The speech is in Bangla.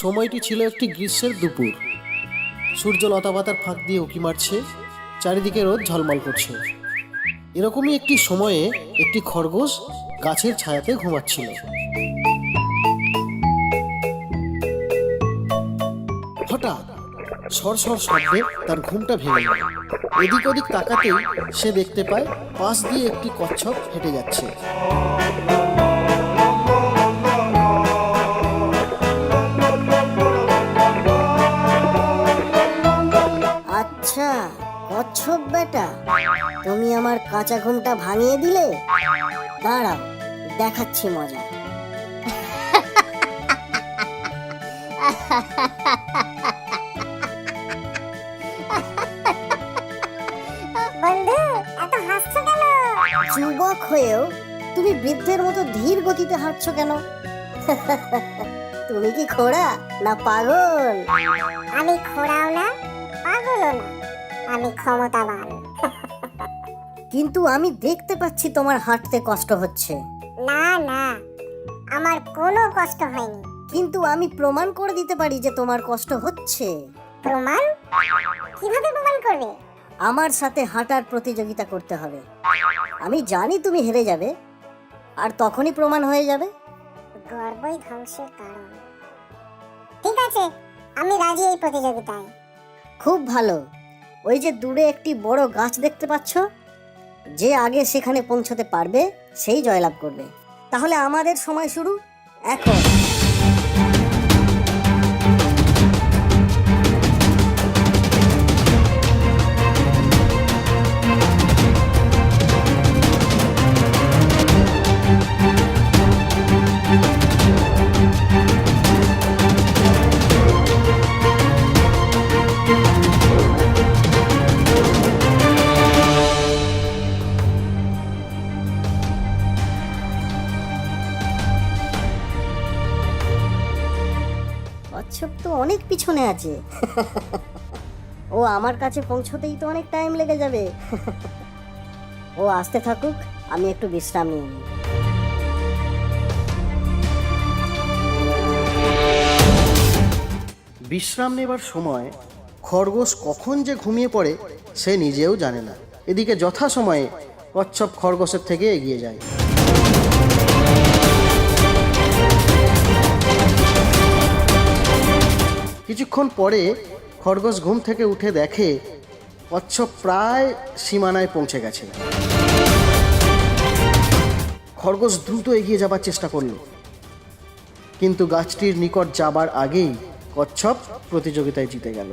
সময়টি ছিল একটি গ্রীষ্মের দুপুর। সূর্য লতাপাতার ফাঁক দিয়ে উঁকি মারছে, চারিদিকে রোদ ঝলমল করছে। এরকমই একটি সময়ে একটি খরগোশ গাছের ছায়াতে ঘুমাচ্ছিল। হঠাৎ সরসর শব্দে তার ঘুমটা ভেঙে গেল। এদিক ওদিক তাকাতেই সে দেখতে পায় পাশ দিয়ে একটি কচ্ছপ হেঁটে যাচ্ছে। আচ্ছা কচ্ছপ বেটা, তুমি আমার কাঁচা ঘুমটা ভাঙিয়ে দিলে। দাঁড়াও, দেখাচ্ছি মজা। বন্ধু, এত হাসছো কেন? যুবক হয়েও তুমি বৃদ্ধের মতো ধীর গতিতে হাঁটছো কেন? তুমি কি খোড়া না পাগল? আমি খোড়াও না, পাগলও না, আমি ক্ষমতাবান। কিন্তু আমি দেখতে পাচ্ছি তোমার হাঁটতে কষ্ট হচ্ছে। না না, আমার কোনো কষ্ট হয়নি। কিন্তু আমি প্রমাণ করে দিতে পারি যে তোমার কষ্ট হচ্ছে। প্রমাণ? কিভাবে প্রমাণ করবে? আমার সাথে হাঁটার প্রতিযোগিতা করতে হবে। আমি জানি তুমি হেরে যাবে, আর তখনই প্রমাণ হয়ে যাবে। গর্বই ধ্বংসের কারণ। ঠিক আছে, আমি রাজি এই প্রতিযোগিতায়। খুব ভালো। ওই যে দূরে একটি বড় গাছ দেখতে পাচ্ছ, যে আগে সেখানে পৌঁছতে পারবে সেই জয়লাভ করবে। তাহলে আমাদের সময় শুরু এখন। কচ্ছপ তো অনেক পিছনে আছে। ও আমার কাছে পৌঁছতেই তো অনেক টাইম লেগে যাবে। ও আসতে থাকুক, আমি একটু বিশ্রাম নিয়ে নিই। বিশ্রাম নেবার সময় খরগোশ কখন যে ঘুমিয়ে পড়ে সে নিজেও জানে না। এদিকে যথাসময়ে কচ্ছপ খরগোশের থেকে এগিয়ে যায়। কিছুক্ষণ পরে খরগোশ ঘুম থেকে উঠে দেখে কচ্ছপ প্রায় সীমানায় পৌঁছে গেছে। খরগোশ দ্রুত এগিয়ে যাবার চেষ্টা করল, কিন্তু গাছটির নিকট যাবার আগেই কচ্ছপ প্রতিযোগিতায় জিতে গেল।